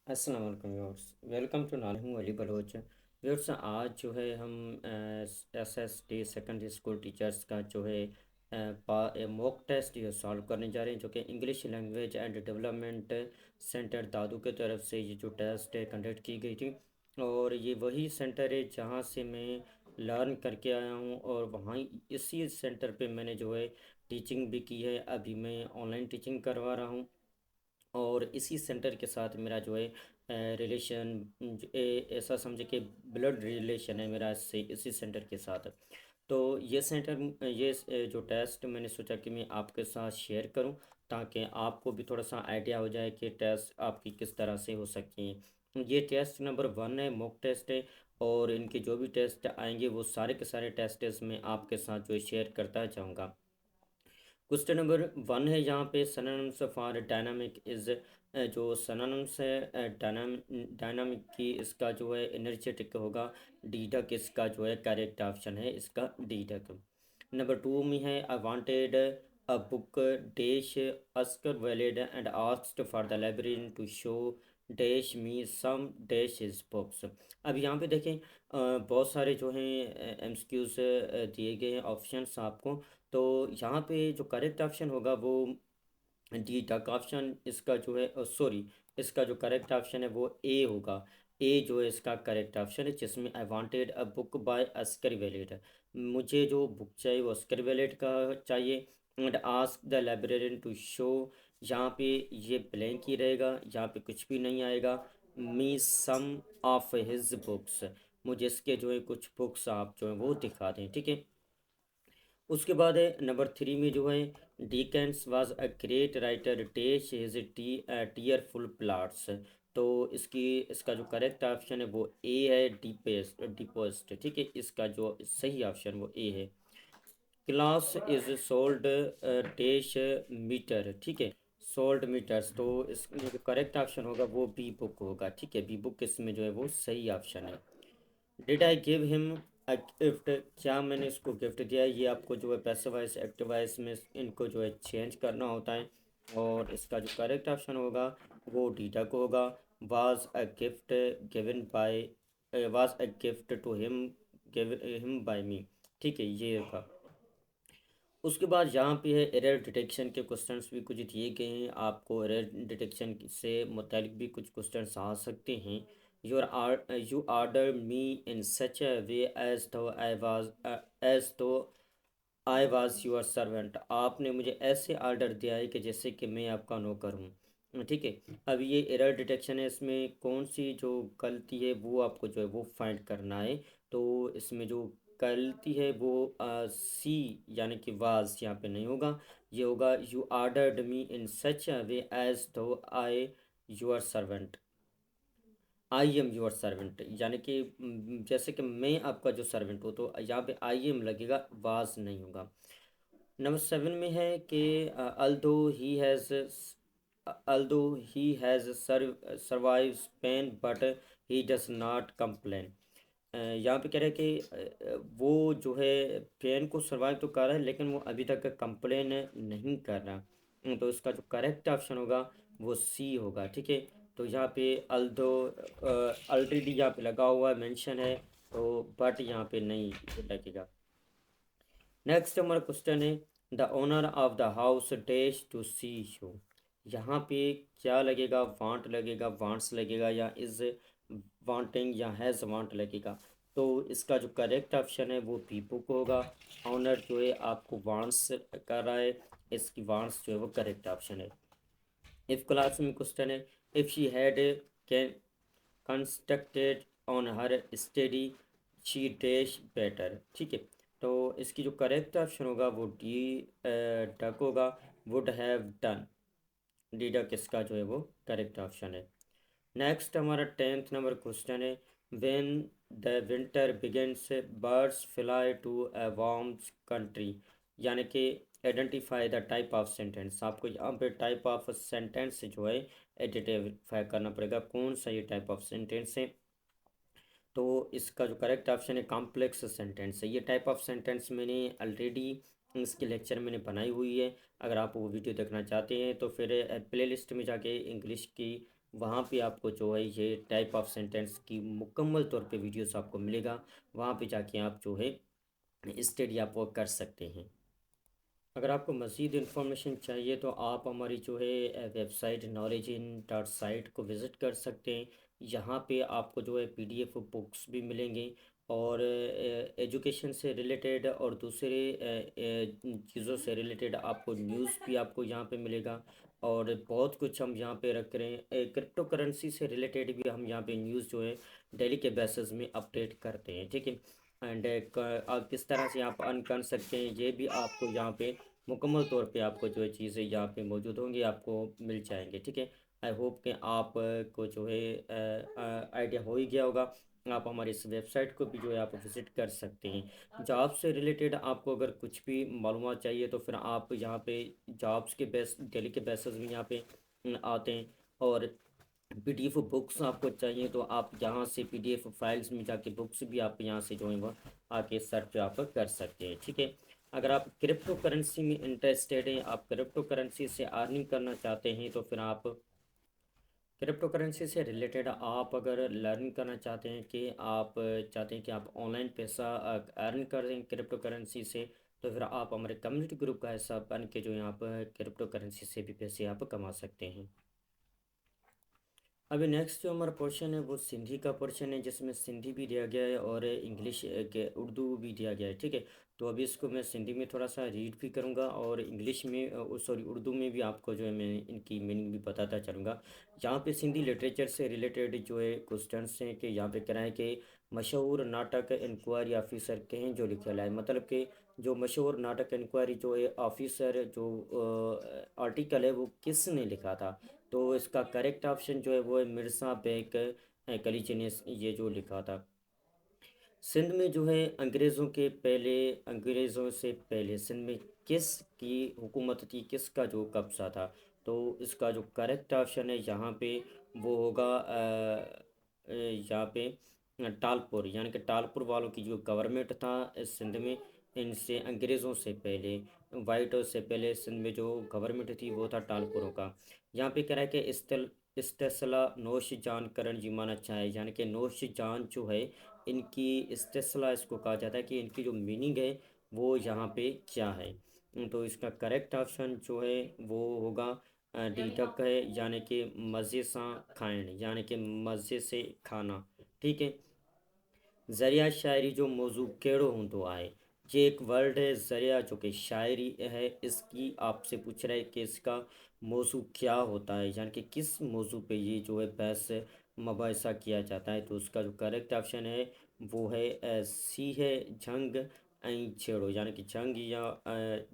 अस्सलाम वालेकुम viewers. Welcome to नाल हूँ अली बलोच। व्यूअर्स, आज जो है हम एसएसटी सेकेंडरी स्कूल टीचर्स का जो है मॉक टेस्ट ये सॉल्व करने जा रहे हैं, जो कि English language and development center Dadu के तरफ से ये जो टेस्ट है कंडक्ट की गई थी। और ये वही सेंटर है जहाँ से मैं लर्न करके आया हूँ, और वहाँ इसी सेंटर पे मैंने जो है टीचिंग भी की है। अभी मैं ऑनलाइन टीचिंग करवा रहा हूँ, और इसी सेंटर के साथ मेरा जो है रिलेशन, ऐसा समझे कि ब्लड रिलेशन है मेरा इससे, इसी सेंटर के साथ। तो ये सेंटर, जो टेस्ट मैंने सोचा कि मैं आपके साथ शेयर करूं, ताकि आपको भी थोड़ा सा आइडिया हो जाए कि टेस्ट आपकी किस तरह से हो सकती हैं। ये टेस्ट नंबर 1 है, मॉक टेस्ट है। और इनके जो भी टेस्ट आएंगे वो सारे के सारे टेस्ट मैं आपके साथ जो है शेयर करता जाऊँगा। क्वेश्चन नंबर 1 है यहाँ पे, synonyms फॉर डायनामिक इज, जो synonyms है डायनामिक की, इसका जो है एनर्जेटिक होगा डीडक, इसका जो है करेक्ट ऑप्शन है इसका डीडक। नंबर 2 में है, I wanted a book dash Oscar Wilde and asked for the librarian to show dash me some dash is books. अब यहाँ पे देखें, बहुत सारे जो हैं एमसीक्यूज दिए गए हैं ऑप्शंस आपको। तो यहाँ पे जो करेक्ट ऑप्शन होगा वो डी डक ऑप्शन, इसका जो है सॉरी, इसका जो करेक्ट ऑप्शन है वो ए होगा। ए जो है इसका करेक्ट ऑप्शन है, जिसमें I wanted a book by Oscar Wilde, मुझे जो बुक चाहिए वो अस्कर वैलिड का चाहिए। And ask the librarian to show, यहाँ पे ये ब्लैंक ही रहेगा, यहाँ पे कुछ भी नहीं आएगा। मी सम ऑफ हिज बुक्स, मुझे इसके जो है कुछ बुक्स आप जो है वो दिखा दें, ठीक है। उसके बाद है नंबर 3 में जो है, Dickens was a great writer dash his tearful plots. तो इसका जो करेक्ट ऑप्शन है वो ए है, डीपेस्ट डिपोस्ट, ठीक है। इसका जो सही ऑप्शन वो ए है। Class is sold dash meter, ठीक है, सोल्ड मीटर्स। तो इसमें जो करेक्ट ऑप्शन होगा वो बी बुक होगा, ठीक है। बी बुक इसमें जो है वो सही ऑप्शन है। Did I give him a gift, क्या मैंने इसको गिफ्ट दिया है, ये आपको जो है पैसिव वॉइस एक्टिव वॉइस में इनको जो है चेंज करना होता है। और इसका जो करेक्ट ऑप्शन होगा वो डीडक होगा। Was a gift given by, was a gift to him give him by me, ठीक है, ये होगा। उसके बाद यहाँ पे है एरर डिटेक्शन के क्वेश्चंस भी कुछ दिए गए हैं आपको। एरर डिटेक्शन से मुतालिक भी कुछ क्वेश्चंस आ सकते हैं। You order me in such a way as though I was your servant, आपने मुझे ऐसे ऑर्डर दिया है कि जैसे कि मैं आपका नौकर हूँ, ठीक है। अब ये एरर डिटेक्शन है, इसमें कौन सी जो गलती है वो आपको जो है वो फाइंड करना है। तो इसमें जो गलती है वो सी, यानी कि वाज यहाँ पे नहीं होगा। ये होगा, you ordered me in such a way as though I your servant, I am your servant, यानी कि जैसे कि मैं आपका जो सर्वेंट हूँ। तो यहाँ पे आई एम लगेगा, वाज नहीं होगा। नंबर 7 में है कि although he has survive pen but he does not complain. यहाँ पे कह रहे हैं कि वो जो है पेन को सर्वाइव तो कर रहा है, लेकिन वो अभी तक कंप्लेन नहीं कर रहा। तो इसका जो करेक्ट ऑप्शन होगा वो सी होगा, ठीक है। तो यहाँ पे अल्दो ऑलरेडी यहाँ पे लगा हुआ है, मेंशन है, तो बट यहाँ पे नहीं लगेगा। नेक्स्ट हमारा क्वेश्चन है, the owner of the house dash to see you, यहाँ पे क्या लगेगा, वांट लगेगा, वांट्स लगेगा, या इज वांटिंग, या हैज़ वांट लगेगा। तो इसका जो करेक्ट ऑप्शन है वो बी बुक होगा। ऑनर जो है आपको वांट्स कर रहा है, इसकी वांट्स जो है वो करेक्ट ऑप्शन है। इफ क्लास में क्वेश्चन है, if she had can constructed on her study she dash better, ठीक है। तो इसकी जो करेक्ट ऑप्शन होगा वो डी डक होगा, would have done. D duck इसका जो है वो करेक्ट ऑप्शन है। नेक्स्ट हमारा 10th नंबर क्वेश्चन है, when the winter begins birds fly to a warm country, यानी कि identify the type of sentence. आपको यहाँ पे टाइप ऑफ सेंटेंस जो है आइडेंटिफाई करना पड़ेगा, कौन सा ये टाइप ऑफ सेंटेंस है। तो इसका जो करेक्ट ऑप्शन है कॉम्प्लेक्स सेंटेंस है। ये टाइप ऑफ सेंटेंस मैंने ऑलरेडी इसके लेक्चर मैंने बनाई हुई है। अगर आप वो वीडियो देखना चाहते हैं तो फिर प्लेलिस्ट में जाके इंग्लिश की वहाँ पे आपको जो है ये टाइप ऑफ सेंटेंस की मुकम्मल तौर पे वीडियोस आपको मिलेगा। वहाँ पे जाके आप जो है स्टडी आप वो कर सकते हैं। अगर आपको मज़ीद इन्फॉर्मेशन चाहिए तो आप हमारी जो है website knowledge in dot site को विज़िट कर सकते हैं। यहाँ पे आपको जो है पीडीएफ बुक्स भी मिलेंगे, और एजुकेशन से रिलेटेड और दूसरे चीज़ों से रिलेटेड आपको न्यूज़ भी आपको यहाँ पे मिलेगा। और बहुत कुछ हम यहाँ पे रख रहे हैं, क्रिप्टो करेंसी से रिलेटेड भी हम यहाँ पे न्यूज़ जो है डेली के बेसिस में अपडेट करते हैं, ठीक है। एंड आप किस तरह से आप अर्न कर सकते हैं ये भी आपको यहाँ पे मुकम्मल तौर पे आपको जो है चीज़ें यहाँ पे मौजूद होंगी, आपको मिल जाएंगे, ठीक है। आई होप कि आप को जो है आइडिया हो ही गया होगा। आप हमारी इस वेबसाइट को भी जो है आप विज़िट कर सकते हैं। जॉब से रिलेटेड आपको अगर कुछ भी मालूमात चाहिए तो फिर आप यहाँ पे जॉब्स के बेस डेली के बेसिस में यहाँ पे आते हैं। और पीडीएफ बुक्स आपको चाहिए तो आप यहाँ से पीडीएफ फाइल्स में जाके बुक्स भी आप यहाँ से जो है वो आके सर्च आप कर सकते हैं, ठीक है। अगर आप क्रिप्टो करेंसी में इंटरेस्टेड हैं, आप क्रिप्टो करेंसी से अर्निंग करना चाहते हैं, तो फिर आप क्रिप्टो करेंसी से रिलेटेड आप अगर लर्न करना चाहते हैं कि आप चाहते हैं कि आप ऑनलाइन पैसा अर्न करें क्रिप्टो करेंसी से, तो फिर आप हमारे कम्युनिटी ग्रुप का हिस्सा बन के जो यहाँ पर क्रिप्टो करेंसी से भी पैसे आप कमा सकते हैं। अभी नेक्स्ट जो हमारा पोर्शन है वो सिंधी का पोर्शन है, जिसमें सिंधी भी दिया गया है और इंग्लिश के उर्दू भी दिया गया है, ठीक है। तो अभी इसको मैं सिंधी में थोड़ा सा रीड भी करूँगा और इंग्लिश में सॉरी उर्दू में भी आपको जो है मैं इनकी मीनिंग भी बताता चलूँगा। यहाँ पे सिंधी लिटरेचर से रिलेटेड जो है क्वेश्चंस हैं कि यहाँ पे कह रहा है कि मशहूर नाटक इंक्वायरी ऑफिसर कहें जो लिखे है, मतलब कि जो मशहूर नाटक इंक्वायरी जो है ऑफिसर जो आर्टिकल है वो किसने लिखा था। तो इसका करेक्ट ऑप्शन जो है वो है मिर्ज़ा बेग खलीजी ने ये जो लिखा था। सिंध में जो है अंग्रेज़ों से पहले सिंध में किस की हुकूमत थी, किसका जो कब्ज़ा था। तो इसका जो करेक्ट ऑप्शन है यहाँ पे वो होगा यहाँ पे टालपुर, यानी कि टालपुर वालों की जो गवर्नमेंट था इस सिंध में, इनसे अंग्रेज़ों से पहले वाइट से पहले सिंध में जो गवर्नमेंट थी वो था टालपुरों का। यहाँ पे कह रहा है कि इस्तेसला नौश जान करण जी माना चाहे, यानी कि नौश जान जो है इनकी इस्तेसला इसको कहा जाता है कि इनकी जो मीनिंग है वो यहाँ पे क्या है। तो इसका करेक्ट ऑप्शन जो है वो होगा डी डक है, यानी कि मज़े सा खाइण, यानी कि मज़े से खाना, ठीक है। ज़रिया शायरी जो मौजू केड़ो होंदो आहे, ये एक वर्ड है ज़रिया जो कि शायरी है, इसकी आपसे पूछ रहा है कि इसका मौजू क्या होता है, यानी कि किस मौजू पे ये जो है बहस मुबाहिसा किया जाता है। तो उसका जो करेक्ट ऑप्शन है वो है सी है जंग ऐं छेड़ो, यानी कि जंग या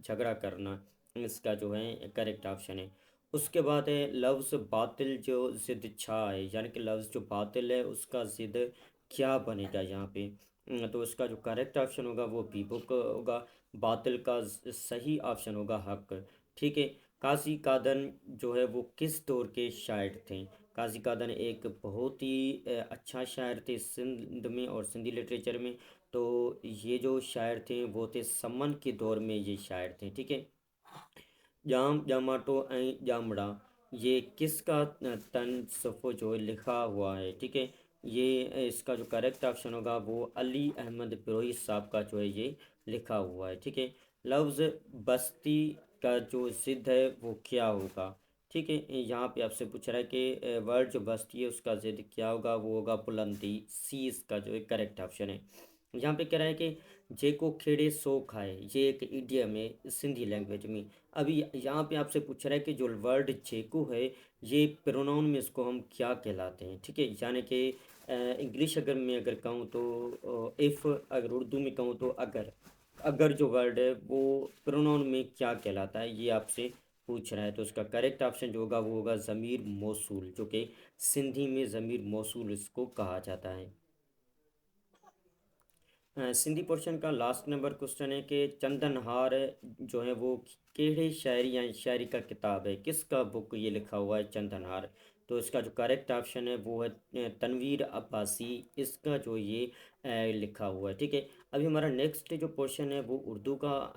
झगड़ा करना, इसका जो है करेक्ट ऑप्शन है। उसके बाद है लफ्ज़ बातिल जो ज़िद छा है, यानी कि लफ्ज़ जो बातिल है उसका ज़िद क्या बनेगा यहाँ पे। तो इसका जो करेक्ट ऑप्शन होगा वो बी बुक होगा। बातिल का सही ऑप्शन होगा हक, ठीक है। काजी कादन जो है वो किस दौर के शायर थे। काजी कादन एक बहुत ही अच्छा शायर थे सिंध में और सिंधी लिटरेचर में। तो ये जो शायर थे वो थे समन के दौर में ये शायर थे, ठीक है। जाम जामाटो ऐं जामड़ा, ये किसका तनसफ़ो जो है लिखा हुआ है, ठीक है। ये इसका जो करेक्ट ऑप्शन होगा वो अली अहमद बिरोही साहब का जो है ये लिखा हुआ है, ठीक है। लफ्ज़ बस्ती का जो ज़िद है वो क्या होगा, ठीक है। यहाँ पे आपसे पूछ रहा है कि वर्ड जो बस्ती है उसका ज़िद क्या होगा, वो होगा बुलंदी, सी इसका जो है करेक्ट ऑप्शन है। यहाँ पे कह रहा है कि जेको खेड़े सो खाए, ये एक इडियम है सिंधी लैंग्वेज में। अभी यहाँ पे आपसे पूछ रहा है कि जो वर्ड जेको है ये प्रोनाउन में इसको हम क्या कहलाते हैं, ठीक है। यानी कि इंग्लिश अगर मैं अगर कहूँ तो इफ़, अगर उर्दू में कहूँ तो अगर, अगर जो वर्ड है वो प्रोनाउन में क्या कहलाता है ये आपसे पूछ रहा है। तो उसका करेक्ट ऑप्शन जो होगा वो होगा ज़मीर मौसूल, जो कि सिंधी में ज़मीर मौसूल इसको कहा जाता है। सिंधी पोर्शन का लास्ट नंबर क्वेश्चन है कि चंदनहार जो है वो केड़े शायरी या शायरी का किताब है, किसका बुक ये लिखा हुआ है चंदनहार। तो इसका जो करेक्ट ऑप्शन है वो है तनवीर अब्बासी, इसका जो ये लिखा हुआ है, ठीक है। अभी हमारा नेक्स्ट जो पोर्शन है वो उर्दू का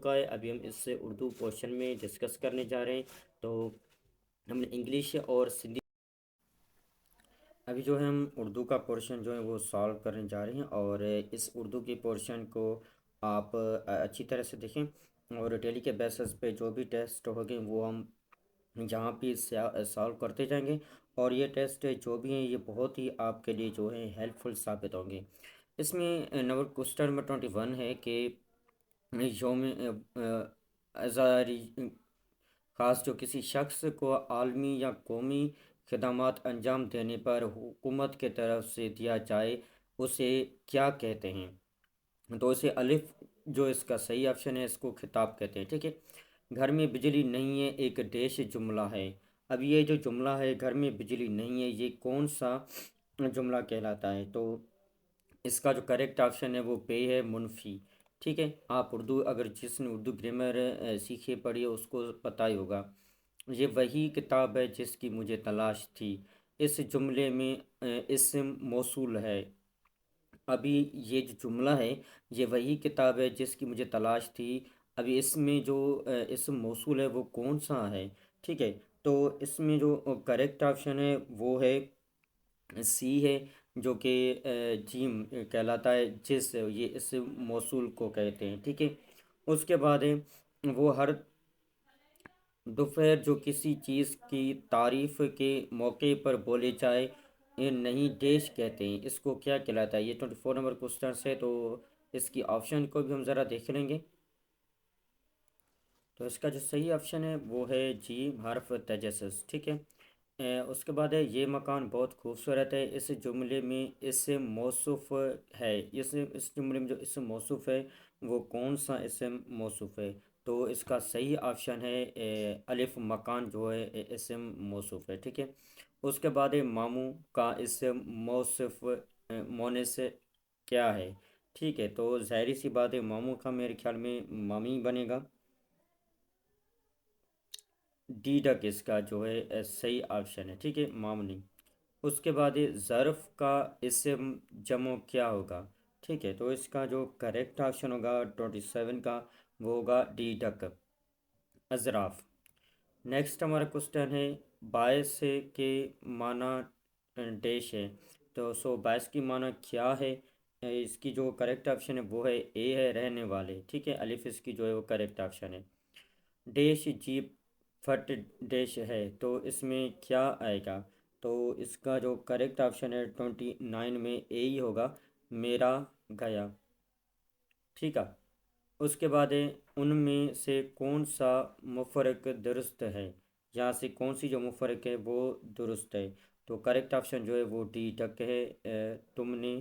है। अभी हम इससे उर्दू पोर्शन में डिस्कस करने जा रहे हैं। तो हमने इंग्लिश और सिंधी अभी जो है हम उर्दू का पोर्शन जो है वो सॉल्व करने जा रहे हैं, और इस उर्दू के पोर्शन को आप अच्छी तरह से देखें, और डेली के बेसिस पे जो भी टेस्ट होंगे वो हम जहाँ भी सॉल्व करते जाएंगे। और ये टेस्ट जो भी हैं ये बहुत ही आपके लिए जो है हेल्पफुल साबित होंगे। इसमें नंबर क्वेश्चन नंबर 21 है कि योम अज़ारी ख़ास जो किसी शख्स को आलमी या कौमी खदमात अंजाम देने पर हुकूमत के तरफ से दिया जाए उसे क्या कहते हैं? तो इसे अलिफ जो इसका सही ऑप्शन है इसको खिताब कहते हैं। ठीक है, घर में बिजली नहीं है एक देश जुमला है। अब ये जो जुमला है घर में बिजली नहीं है ये कौन सा जुमला कहलाता है? तो इसका जो करेक्ट ऑप्शन है वो पे है मुनफी। ठीक है, आप उर्दू अगर जिसने उर्दू ग्रामर सीखी पढ़ी है उसको पता ही होगा। ये वही किताब है जिसकी मुझे तलाश थी। इस जुमले में इस्म मौसूल है। अभी ये जो जुमला है ये वही किताब है जिसकी मुझे तलाश थी। अभी इसमें जो इस्म मौसूल है वो कौन सा है? ठीक है, तो इसमें जो करेक्ट ऑप्शन है वो है सी है, जो कि जीम कहलाता है, जिस ये इस मौसूल को कहते हैं। ठीक है, उसके बाद है वो हर दोपहर जो किसी चीज़ की तारीफ के मौके पर बोले जाए ये नहीं देश कहते हैं, इसको क्या कहलाता है? ये 24 नंबर क्वेश्चन है, तो इसकी ऑप्शन को भी हम ज़रा देख लेंगे। तो इसका जो सही ऑप्शन है वो है जी हर्फ तजस्सुस। ठीक है, उसके बाद है ये मकान बहुत खूबसूरत है। इस जुमले में इस मौसूफ है, इस जुमले में जो इस मौसूफ है वो कौन सा इस मौसूफ है? तो इसका सही ऑप्शन है अलिफ मकान जो है इसम मौसूफ है। ठीक है, उसके बाद है मामू का इस मौसूफ मोनस क्या है? ठीक है, तो ज़ाहिर सी बात है मामू का मेरे ख्याल में मामी बनेगा। डी डक इसका जो है सही ऑप्शन है। ठीक है, मामनी। उसके बाद ये ज़र्फ़ का इसम जमो क्या होगा? ठीक है, तो इसका जो करेक्ट ऑप्शन होगा 27 का वो होगा डी डक, अज़राफ़। नेक्स्ट हमारा क्वेश्चन है बायस के माना डैश है। तो बायस की माना क्या है? इसकी जो करेक्ट ऑप्शन है वो है ए है, रहने वाले। ठीक है, अलिफ इसकी जो है वो करेक्ट ऑप्शन है। डैश जीप फट डैश है, तो इसमें क्या आएगा? तो इसका जो करेक्ट ऑप्शन है 29 में ए ही होगा, मेरा गया। ठीक है, उसके बाद है उनमें से कौन सा मुफरक दुरुस्त है? यहाँ से कौन सी जो मुफरक है वो दुरुस्त है? तो करेक्ट ऑप्शन जो है वो डी टक है। तुमने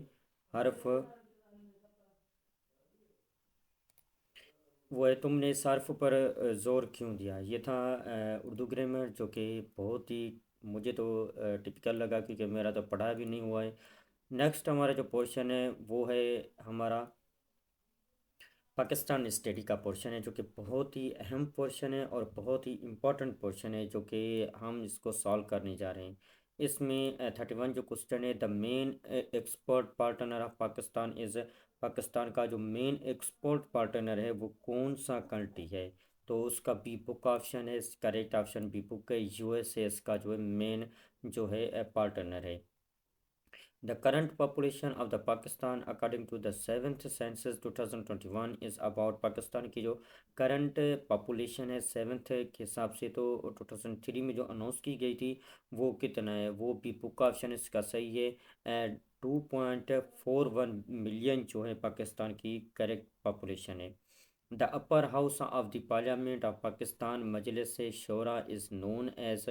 हर्फ वो है तुमने सर्फ पर ज़ोर क्यों दिया, ये था उर्दू ग्रामर, जो कि बहुत ही मुझे तो टिपिकल लगा क्योंकि मेरा तो पढ़ा भी नहीं हुआ है। नेक्स्ट हमारा जो पोर्शन है वो है हमारा पाकिस्तान स्टडी का पोर्शन है, जो कि बहुत ही अहम पोर्शन है और बहुत ही इम्पोर्टेंट पोर्शन है, जो कि हम इसको सॉल्व करने जा रहे हैं। इसमें 31 जो क्वेश्चन है the main export partner of Pakistan is, Pakistan का जो मेन एक्सपोर्ट पार्टनर है वो कौन सा कंट्री है? तो उसका बी बुक ऑप्शन है, करेक्ट ऑप्शन बी बुक है, यूएसए इसका जो है मेन जो है पार्टनर है। The current population of the Pakistan according to the seventh census 2021 is about, Pakistan की जो करंट पॉपुलेशन है सेवन्थ के हिसाब से तो 2003 में जो अनाउंस की गई थी वो कितना है? वो भी बुक ऑप्शन इसका सही है। 2.41 मिलियन जो है पाकिस्तान की करेक्ट पॉपुलेशन है। The upper house of the parliament of Pakistan Majlis Shura is known as,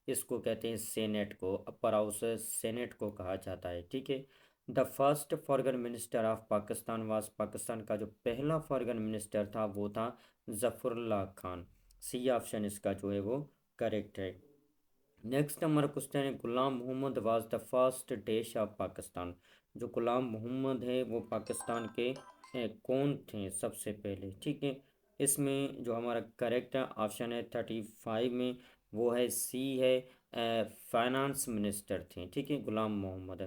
इसको कहते हैं सेनेट को, अपर हाउस सेनेट को कहा जाता है। ठीक है, the first foreign minister of Pakistan was, Pakistan का जो पहला फॉरेन मिनिस्टर था वो था जफरुल्लाह खान। सी ऑप्शन इसका जो है वो करेक्ट है। नेक्स्ट हमारा क्वेश्चन है Ghulam Mohammad was the first dash of Pakistan, जो गुलाम मोहम्मद है वो पाकिस्तान के कौन थे सबसे पहले? ठीक है, इसमें जो हमारा करेक्ट ऑप्शन है 35 में वो है सी है, फाइनेंस मिनिस्टर थे। ठीक है, गुलाम मोहम्मद।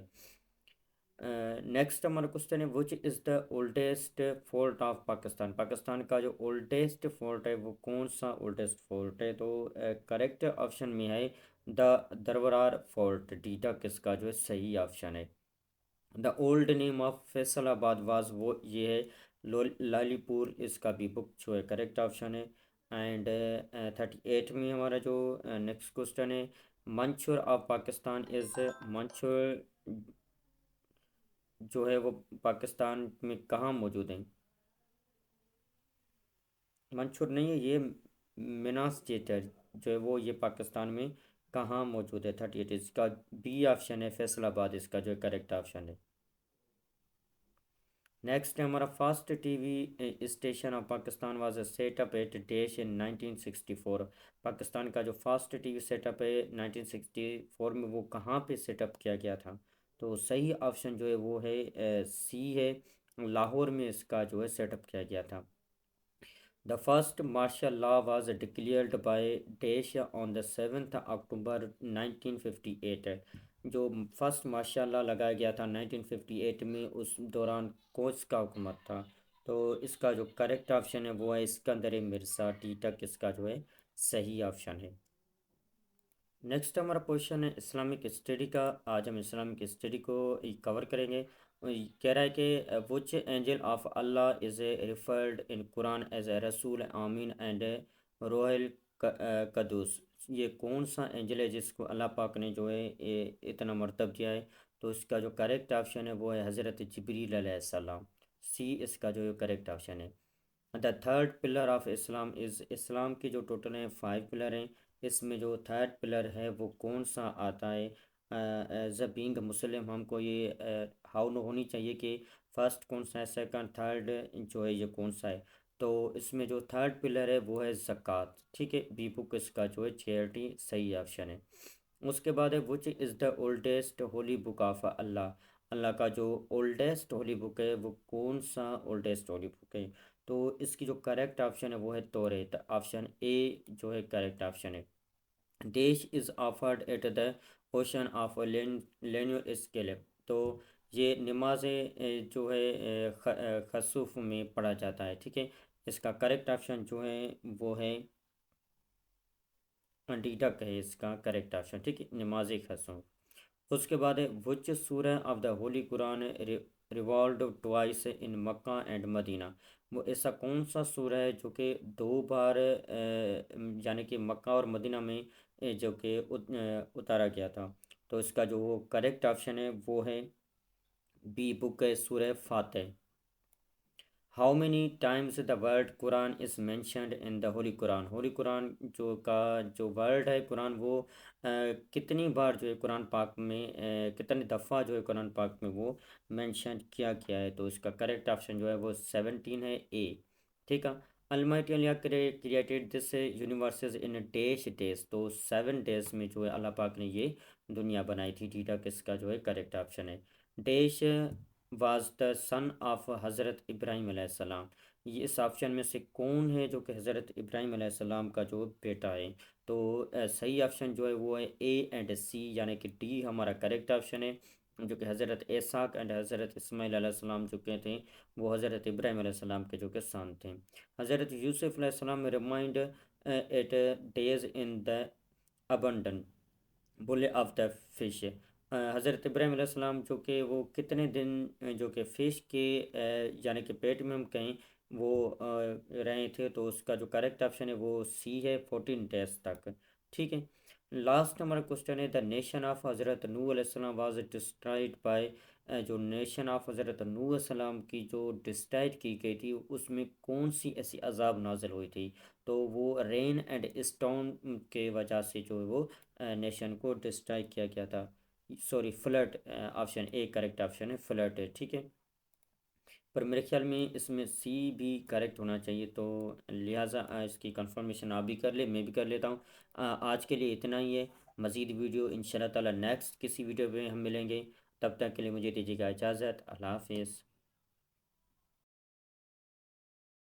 नेक्स्ट हमारा क्वेश्चन है which is the oldest fort of Pakistan. Pakistan का जो ओल्डेस्ट फोर्ट है वो कौन सा ओल्डेस्ट फोर्ट है? तो करेक्ट ऑप्शन में है द दरबार फोर्ट। डीटा किसका जो है सही ऑप्शन है। The old name of Faisalabad was, वो ये है लालीपुर। इसका भी बुक जो है करेक्ट ऑप्शन है। एंड 38 में हमारा जो नेक्स्ट क्वेश्चन है मंसूर ऑफ पाकिस्तान इज़। मंसूर जो है वो पाकिस्तान में कहाँ मौजूद है? मंसूर नहीं है ये, मिनास जेटर जो है वो ये पाकिस्तान में कहाँ मौजूद है? 38 इसका बी ऑप्शन है फैसलाबाद, इसका जो है करेक्ट ऑप्शन है। नेक्स्ट है हमारा first TV station of Pakistan was set up at dash in 1964। Pakistan का जो फर्स्ट टीवी सेटअप है 1964 में, वो कहाँ पे सेटअप किया गया था? तो सही ऑप्शन जो है वो है सी है, लाहौर में इसका जो है सेटअप किया गया था। The first martial law was declared by dash on the 7 October 1958 है। जो फर्स्ट मार्शल लॉ लगाया गया था 1958 में, उस दौरान कोच का हुकूमत था। तो इसका जो करेक्ट ऑप्शन है वो है सिकंदर मिर्ज़ा। टी तक इसका जो है सही ऑप्शन है। नेक्स्ट हमारा क्वेश्चन है इस्लामिक स्टडी का। आज हम इस्लामिक स्टडी को कवर करेंगे। कह रहा है कि which angel of Allah is referred in Quran as a Rasool Amin and रोहल कदूस। ये कौन सा एंजल है जिसको अल्लाह पाक ने जो है इतना मर्तब दिया है? तो इसका जो करेक्ट ऑप्शन है वो है हज़रत जिब्रील अलैहिस्सलाम। सी इसका जो करेक्ट ऑप्शन है। The third pillar of Islam is. Islam की जो टोटल हैं 5 पिलर हैं, इसमें जो थर्ड पिलर है वो कौन सा आता है? एज अ बीइंग मुस्लिम हमको ये हाउ नो होनी चाहिए कि फर्स्ट कौन सा है, सेकंड थर्ड जो है ये कौन सा है। तो इसमें जो थर्ड पिलर है वो है ज़कात। ठीक है, बी बुक इसका जो है चैरिटी सही ऑप्शन है। उसके बाद है which is the oldest holy book of Allah. Allah का जो ओल्डेस्ट होली बुक है वो कौन सा ओल्डेस्ट होली बुक है? तो इसकी जो करेक्ट ऑप्शन है वो है तौरेत। ऑप्शन ए जो है करेक्ट ऑप्शन है। This is offered at the ocean of लेन्यू स्केल। तो ये नमाज जो है खसूफ में पढ़ा जाता है। ठीक है, इसका करेक्ट ऑप्शन जो है वो है डीडक है इसका करेक्ट ऑप्शन। ठीक है, नमाज खसूफ। उसके बाद है which surah of the holy Quran revolve twice in Mecca and Medina. वो ऐसा कौन सा सूरह है जो कि 2 बार यानी कि मक्का और मदीना में जो कि उतारा गया था? तो इसका जो करेक्ट ऑप्शन है वो है बी बुक है सूरह फातिह। How many times the word Quran is mentioned in the holy Quran. Holy Quran जो का जो वर्ड है कुरान, वो कितनी बार जो है कुरान पाक में कितनी दफ़ा जो है कुरान पाक में वो मेंशन किया गया है? तो इसका करेक्ट ऑप्शन जो है वो 17 है, ए। ठीक है। Almighty Allah created this universes in dash days. तो 7 डेज में जो है अल्लाह पाक ने ये दुनिया बनाई थी। ठीक है, किसका जो है करेक्ट ऑप्शन है। Dash was the son of हज़रत इब्राहीम अलैहिस्सलाम। ये इस ऑप्शन में से कौन है जो कि हज़रत इब्राहीम अलैहिस्सलाम का जो बेटा है? तो सही ऑप्शन जो है वो है ए एंड सी, यानी कि डी हमारा करेक्ट ऑप्शन है। जो कि हज़रत इसहाक एंड हज़रत इस्माईल अलैहिस्सलाम जो के थे वो हज़रत इब्राहीम अलैहिस्सलाम के जो के सन थे। हज़रत यूसुफ अलैहिस्सलाम remained eight days in the abundant bull of the fish. हज़रत इब्राहीम अलैहिस्सलाम जो कि वो कितने दिन जो कि फ़िश के यानी कि पेट में हम कहें वो रहे थे? तो उसका जो करेक्ट ऑप्शन है वो सी है, 14 डेज तक। ठीक है। लास्ट हमारा क्वेश्चन है द नेशन ऑफ हज़रत नूह अलैहिस्सलाम वाज डिस्ट्रॉयड बाय। जो नेशन ऑफ हज़रत नूह अलैहिस्सलाम की जो डिस्ट्रॉयड की गई थी उसमें कौन सी ऐसी अजाब नाजिल हुई थी? तो वो रेन एंड स्टोन के वजह से जो है वो नेशन को डिस्ट्रॉय किया गया था। Sorry, flood. Option A correct option है, फ्लड है। ठीक है, पर मेरे ख्याल में इसमें सी भी करेक्ट होना चाहिए, तो लिहाजा इसकी कंफर्मेशन आप भी कर ले, मैं भी कर लेता हूँ। आज के लिए इतना ही है। मज़ीद वीडियो इंशाल्लाह ताला नेक्स्ट किसी वीडियो में हम मिलेंगे। तब तक के लिए मुझे दीजिएगा इजाज़त। अल्लाह हाफिज़।